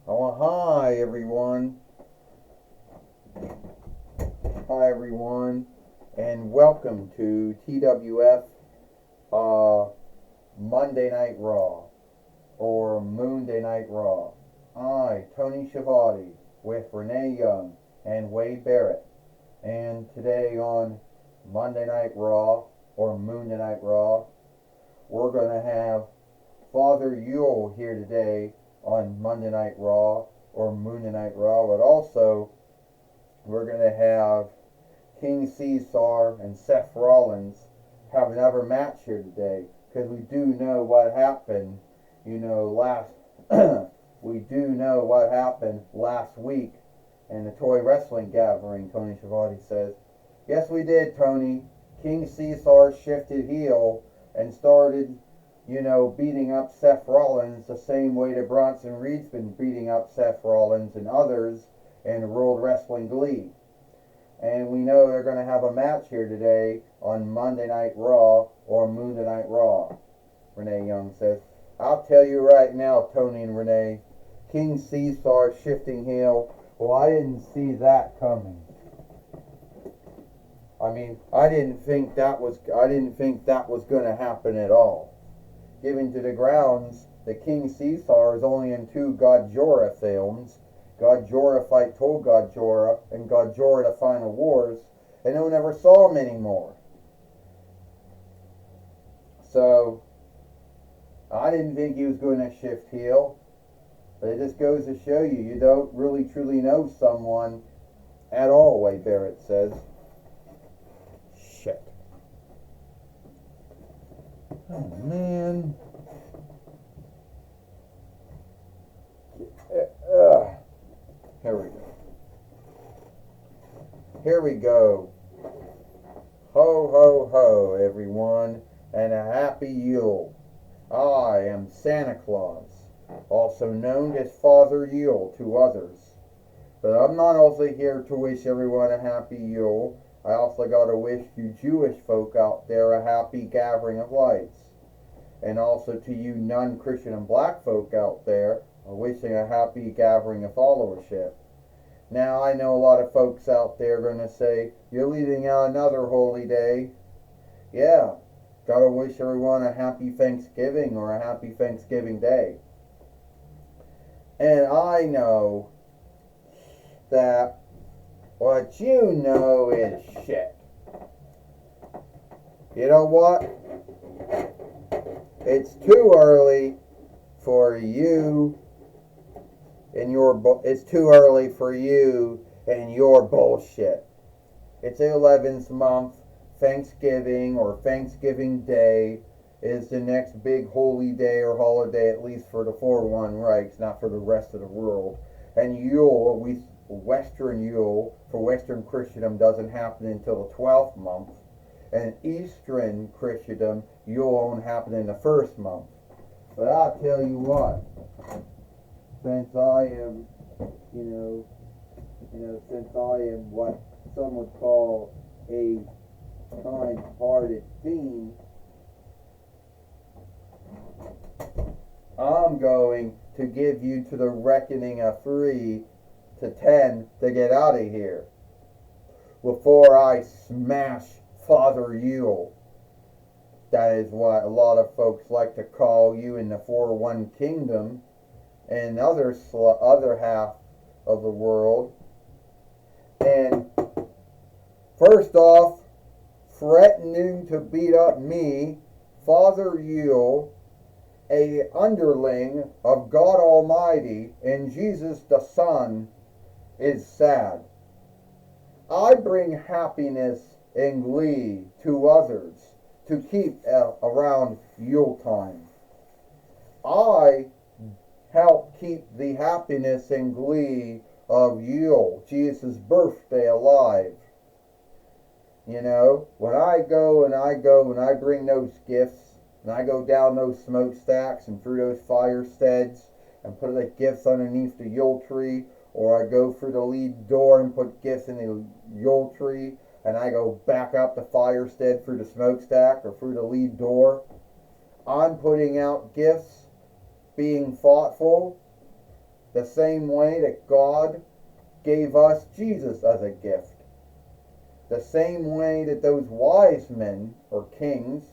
Oh, hi everyone. Hi everyone, and welcome to TWF Monday Night Raw or Moonday Night Raw. I, Tony Schiavone, with Renee Young and Wade Barrett, and today on Monday Night Raw or Moonday Night Raw, we're going to have Father Yule here today on Monday Night Raw or Moonday Night Raw, but also we're going to have King Caesar and Seth Rollins have another match here today because we do know what happened. Last we do know what happened last week in the toy wrestling gathering. Tony Schiavone says, "Yes, we did, Tony. King Caesar shifted heel and started, beating up Seth Rollins the same way that Bronson Reed's been beating up Seth Rollins and others in World Wrestling Glee." And we know they're going to have a match here today on Monday Night Raw or Moonday Night Raw, Renee Young says. I'll tell you right now, Tony and Renee, King Caesar shifting heel, well, I didn't see that coming. I didn't think that was going to happen at all. Given to the grounds that King Caesar is only in 2 Godzilla films, Godzilla Fight Told Godzilla and Godzilla The Final Wars, and no one ever saw him anymore. So, I didn't think he was going to shift heel. But it just goes to show you, you don't really truly know someone at all, Wade Barrett says. Shit. Oh, man. Here we go. Here we go. Ho, ho, ho, everyone, and a happy Yule. I am Santa Claus, also known as Father Yule to others. But I'm not also here to wish everyone a happy Yule. I also got to wish you Jewish folk out there a happy gathering of lights. And also to you non-Christian and black folk out there, wishing a happy gathering of followership. Now, I know a lot of folks out there are going to say, you're leaving out another holy day. Yeah, gotta wish everyone a happy Thanksgiving or a happy Thanksgiving Day. And I know that what you know is shit. You know what? It's too early for you it's too early for you and your bullshit. It's the 11th month. Thanksgiving or Thanksgiving Day is the next big holy day or holiday, at least for the 4-1 Reichs, not for the rest of the world. And Yule, Western Yule for Western Christendom doesn't happen until the 12th month. And Eastern Christendom, Yule won't happen in the 1st month. But I'll tell you what, since I am, since I am what some would call a kind-hearted fiend, I'm going to give you to the reckoning of 3 to 10 to get out of here before I smash Father Yule. That is what a lot of folks like to call you in the 4-1 Kingdom and other half of the world. And first off, threatening to beat up me, Father Yule, a underling of God Almighty and Jesus the Son, is sad. I bring happiness and glee to others to keep around Yule time. I help keep the happiness and glee of Yule, Jesus' birthday, alive. When I go and I bring those gifts, and I go down those smokestacks and through those fire steads and put the gifts underneath the Yule tree, or I go through the lead door and put gifts in the Yule tree, and I go back up the fire stead through the smokestack or through the lead door, I'm putting out gifts, being thoughtful, The same way that God gave us Jesus as a gift. The same way that those wise men or kings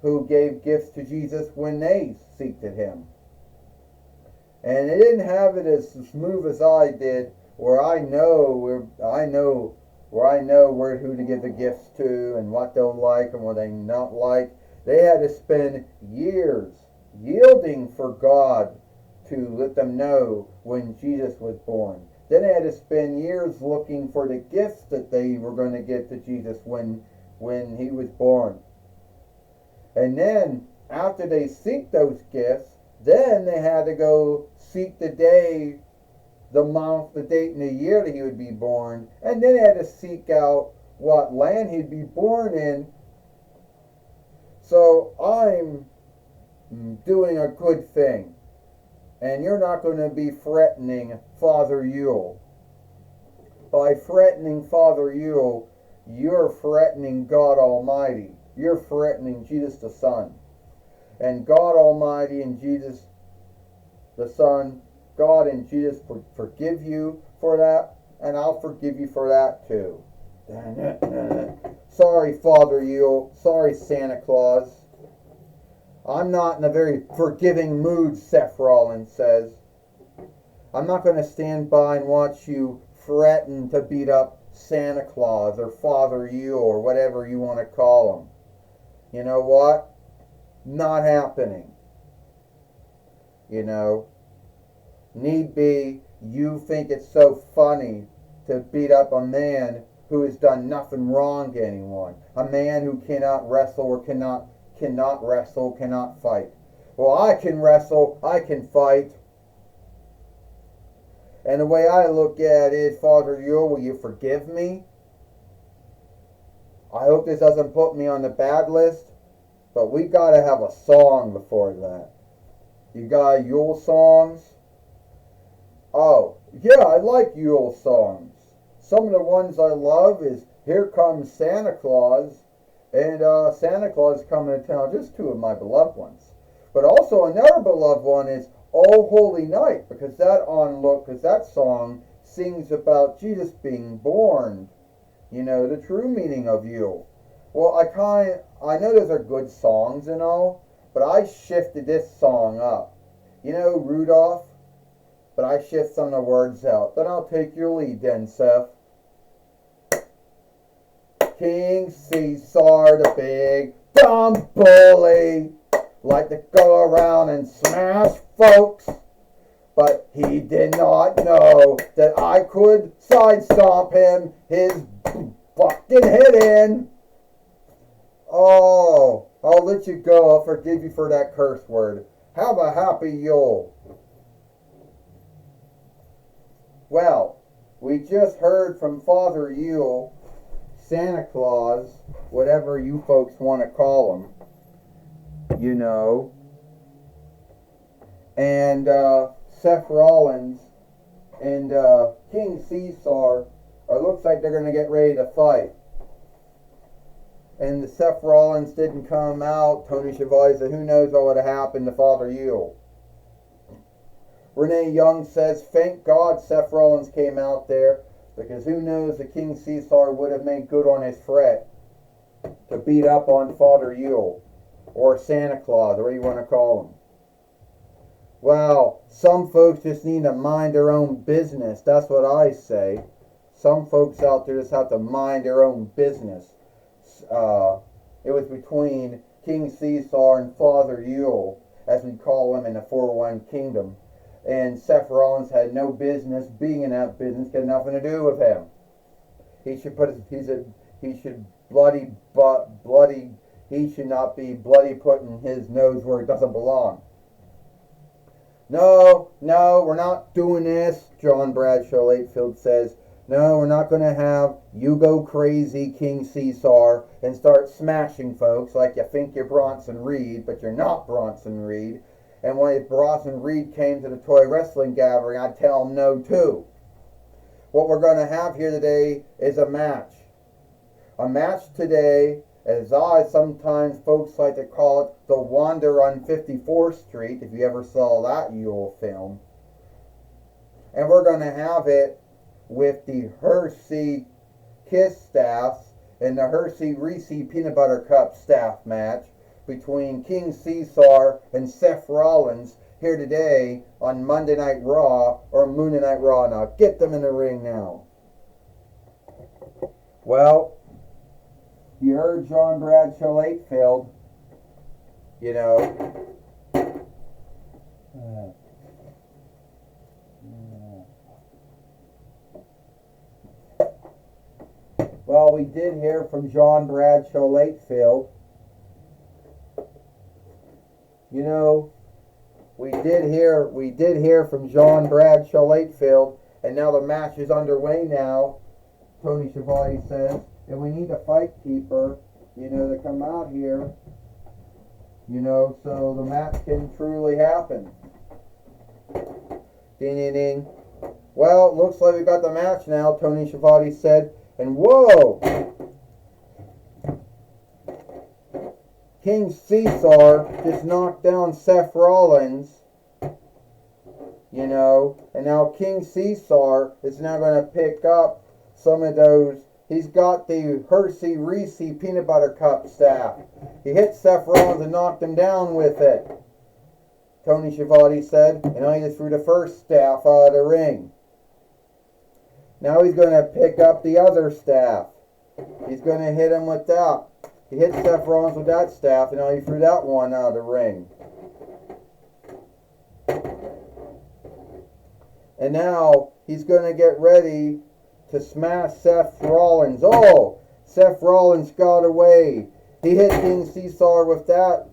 who gave gifts to Jesus when they seeked him. And they didn't have it as smooth as I did, where I know who to give the gifts to and what they'll like and what they not like. They had to spend years yielding for God to let them know when Jesus was born. Then they had to spend years looking for the gifts that they were going to give to Jesus when he was born. And then after they seek those gifts, then they had to go seek the day, the month, the date, and the year that he would be born. And then they had to seek out what land he'd be born in. So I'm doing a good thing. And you're not going to be threatening Father Yule. By threatening Father Yule, you're threatening God Almighty. You're threatening Jesus the Son. And God Almighty and Jesus the Son, God and Jesus forgive you for that, and I'll forgive you for that too. Sorry, Father Yule. Sorry, Santa Claus. I'm not in a very forgiving mood, Seth Rollins says. I'm not going to stand by and watch you threaten to beat up Santa Claus or Father Yule or whatever you want to call him. You know what? Not happening. You know, need be, you think it's so funny to beat up a man who has done nothing wrong to anyone. A man who cannot wrestle or cannot wrestle, cannot fight. Well, I can wrestle, I can fight. And the way I look at it is, Father Yule, will you forgive me? I hope this doesn't put me on the bad list, but we got to have a song before that. You got Yule songs? Oh, yeah, I like Yule songs. Some of the ones I love is Here Comes Santa Claus and Santa Claus Coming to Town, just two of my beloved ones. But also another beloved one is Oh Holy Night, because that song sings about Jesus being born. You know, the true meaning of Yule. Well, I know those are good songs and all, but I shifted this song up. You know, Rudolph? But I shift some of the words out. Then I'll take your lead then, Seth. King Caesar the big dumb bully liked to go around and smash folks, but he did not know that I could side stomp him his fucking head in. Oh, I'll let you go. I'll forgive you for that curse word. Have a happy Yule. Well, we just heard from Father Yule, Santa Claus, whatever you folks want to call him, you know, and Seth Rollins and King Caesar looks like they're going to get ready to fight. And the Seth Rollins didn't come out. Tony Schiavone said, who knows what would have happened to Father Yule. Renee Young says, thank God Seth Rollins came out there, because who knows, the King Caesar would have made good on his threat to beat up on Father Yule, or Santa Claus, or whatever you want to call him. Well, some folks just need to mind their own business. That's what I say. Some folks out there just have to mind their own business. It was between King Caesar and Father Yule, as we call him in the 401 kingdom. And Seth Rollins had no business being in that business, had nothing to do with him. He should not be bloody putting his nose where it doesn't belong. No, we're not doing this, John Bradshaw Latefield says. No, we're not going to have you go crazy, King Caesar, and start smashing folks like you think you're Bronson Reed, but you're not Bronson Reed. And when Bronson Reed came to the toy wrestling gathering, I'd tell him no too. What we're going to have here today is a match. A match today, as sometimes folks like to call it, the Wander on 54th Street, if you ever saw that Yule film. And we're going to have it with the Hershey Kiss staffs and the Hershey Reese Peanut Butter Cup staff match between King Caesar and Seth Rollins here today on Monday Night Raw or Monday Night Raw. Now get them in the ring now. Well, you heard John Bradshaw Lakefield, you know. Well, we did hear from John Bradshaw Lakefield. You know, we did hear from John Bradshaw Lakefield, and now the match is underway now, Tony Schiavone says, and we need a fight keeper, you know, to come out here, you know, so the match can truly happen. Ding, ding, ding. Well, looks like we got the match now, Tony Schiavone said, and whoa! King Caesar just knocked down Seth Rollins, you know, and now King Caesar is now going to pick up some of those. He's got the Hershey Reese Peanut Butter Cup staff. He hit Seth Rollins and knocked him down with it, Tony Schiavone said, and now he just threw the first staff out of the ring. Now he's going to pick up the other staff. He's going to hit him with that. He hit Seth Rollins with that staff, and now he threw that one out of the ring. And now he's going to get ready to smash Seth Rollins. Oh, Seth Rollins got away. He hit King Caesar with that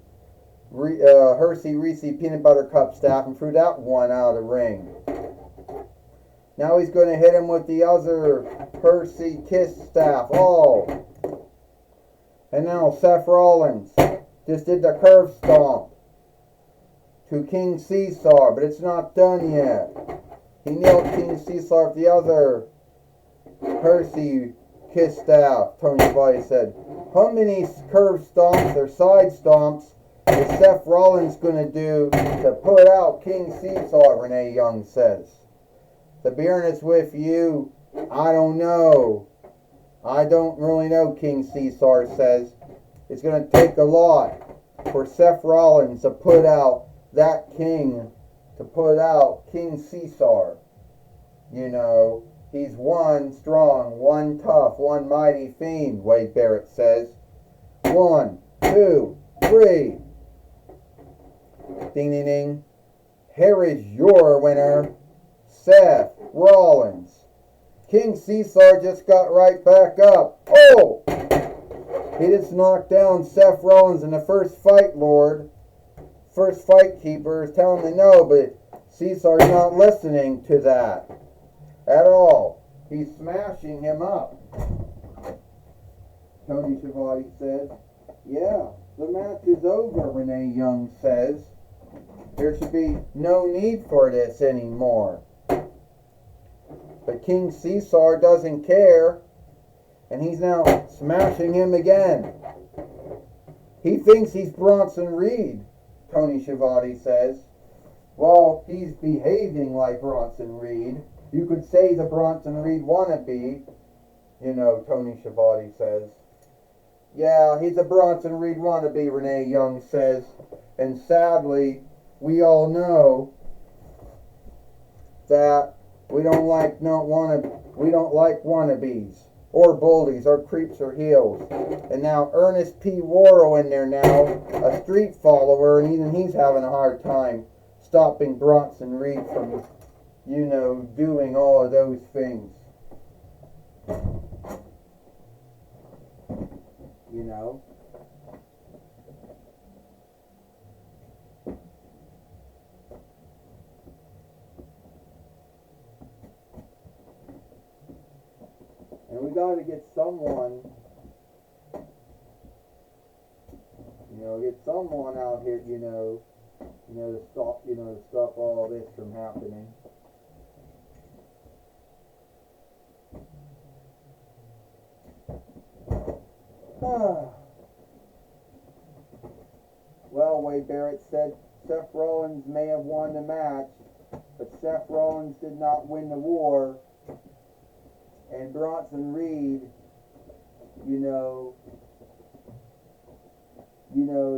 Hershey Reese Peanut Butter Cup staff and threw that one out of the ring. Now he's going to hit him with the other Hershey Kiss staff. Oh. And now Seth Rollins just did the curve stomp to King Caesar, but it's not done yet. He nailed King Caesar with the other Hershey Kiss staff, Tony Schiavone said. How many curve stomps or side stomps is Seth Rollins going to do to put out King Caesar, Renee Young says. To be honest with you, I don't know. I don't really know, King Caesar says. It's going to take a lot for Seth Rollins to put out that king, to put out King Caesar. You know, he's one strong, one tough, one mighty fiend, Wade Barrett says. 1, 2, 3. Ding, ding, ding. Here is your winner, Seth Rollins. King Caesar just got right back up. Oh! He just knocked down Seth Rollins in the first fight, Lord. First fight keeper is telling me no, but Caesar's not listening to that at all. He's smashing him up. Tony Schiavone says, yeah, the match is over, Renee Young says. There should be no need for this anymore. But King Caesar doesn't care, and he's now smashing him again. He thinks he's Bronson Reed, Tony Schiavone says. Well, he's behaving like Bronson Reed. You could say the Bronson Reed wannabe, you know, Tony Schiavone says. Yeah, he's a Bronson Reed wannabe, Renee Young says. And sadly, we all know that we don't like wannabes or bullies or creeps or heels. And now Ernest P. Worrell in there now, a street follower, and even he's having a hard time stopping Bronson Reed from, you know, doing all of those things. You know? And we got to get someone, get someone out here, to stop all this from happening. Well, Wade Barrett said Seth Rollins may have won the match, but Seth Rollins did not win the war, and Bronson Reed,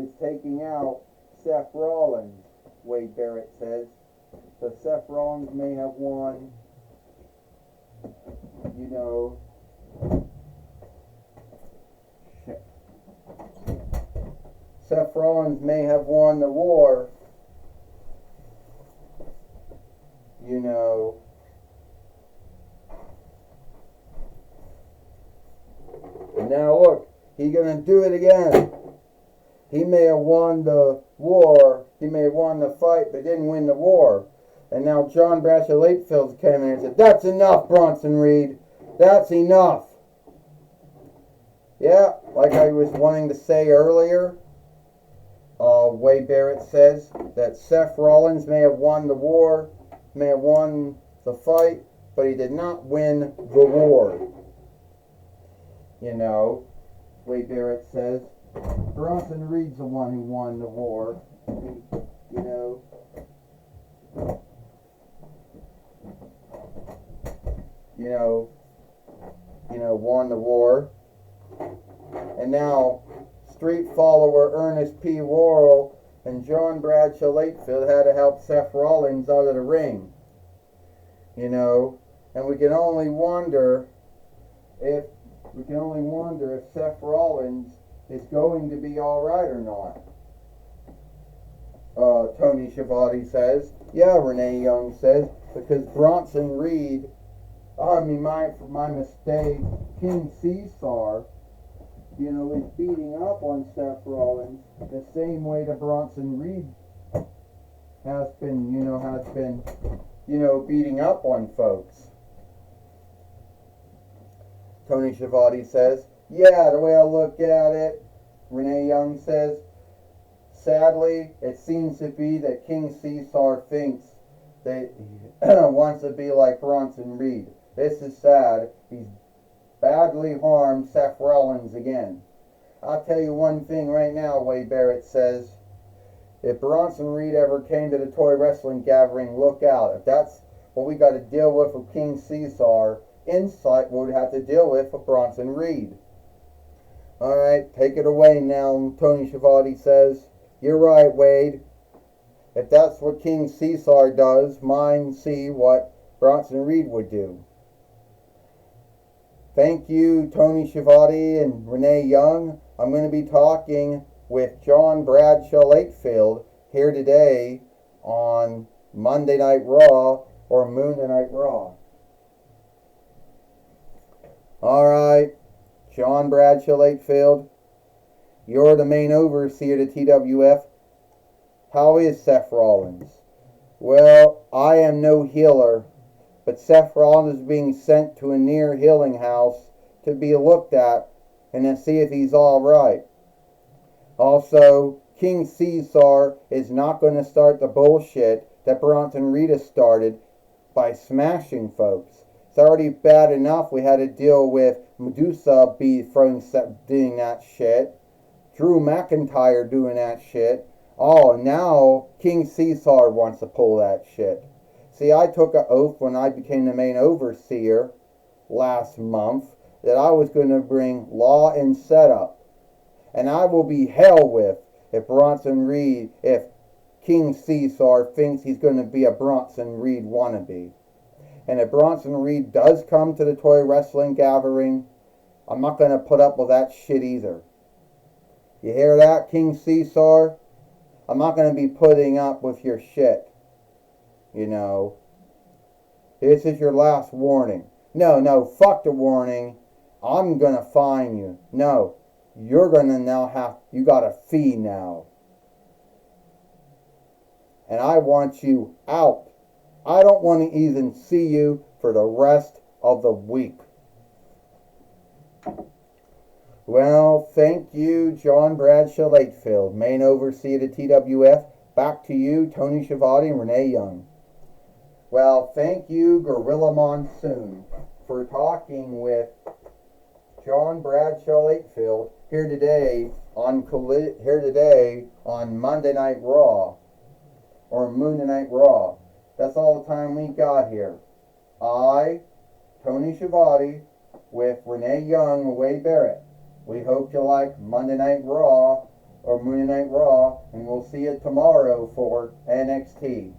is taking out Seth Rollins, Wade Barrett says. So Seth Rollins may have won, Seth Rollins may have won the war, And now look, he's going to do it again. He may have won the war, he may have won the fight, but didn't win the war. And now John Bradshaw Latefield's came in and said, "That's enough, Bronson Reed. That's enough." Yeah, like I was wanting to say earlier, Wade Barrett says that Seth Rollins may have won the war, may have won the fight, but he did not win the war. Wade Barrett says Bronson Reed's the one who won the war. Won the war. And now street follower Ernest P. Worrell and John Bradshaw Latefield had to help Seth Rollins out of the ring. And we can only wonder if Seth Rollins is going to be alright or not. Tony Schiavone says. Yeah, Renee Young says, because Bronson Reed, my mistake, King Caesar, is beating up on Seth Rollins the same way that Bronson Reed has been beating up on folks. Tony Schiavone says, yeah, the way I look at it, Renee Young says, sadly, it seems to be that King Caesar thinks that he wants to be like Bronson Reed. This is sad. He's badly harmed Seth Rollins again. I'll tell you one thing right now, Wade Barrett says. If Bronson Reed ever came to the toy wrestling gathering, look out. If that's what we got to deal with King Caesar, Insight would have to deal with Bronson Reed. Alright, take it away now, Tony Schiavone says. You're right, Wade. If that's what King Caesar does, mine see what Bronson Reed would do. Thank you, Tony Schiavone and Renee Young. I'm going to be talking with John Bradshaw Latefield here today on Monday Night Raw or Monday Night Raw. Alright, John Bradshaw Latefield, you're the main overseer to TWF. How is Seth Rollins? Well, I am no healer, but Seth Rollins is being sent to a near healing house to be looked at and to see if he's alright. Also, King Caesar is not going to start the bullshit that Bronson Reed has started by smashing folks. It's already bad enough we had to deal with Medusa doing that shit. Drew McIntyre doing that shit. Oh, now King Caesar wants to pull that shit. See, I took an oath when I became the main overseer last month that I was going to bring law and setup. And I will be hell with if King Caesar thinks he's going to be a Bronson Reed wannabe. And if Bronson Reed does come to the toy wrestling gathering, I'm not going to put up with that shit either. You hear that, King Caesar? I'm not going to be putting up with your shit. This is your last warning. No, fuck the warning. I'm going to fine you. No, you're going to you got a fee now. And I want you out. I don't want to even see you for the rest of the week. Well, thank you, John Bradshaw Latefield, main overseer of TWF. Back to you, Tony Schiavone and Renee Young. Well, thank you, Gorilla Monsoon, for talking with John Bradshaw Latefield here today on Monday Night Raw or Monday Night Raw. That's all the time we got here. I, Tony Schiavone, with Renee Young and Wade Barrett. We hope you like Monday Night Raw or Monday Night Raw, and we'll see you tomorrow for NXT.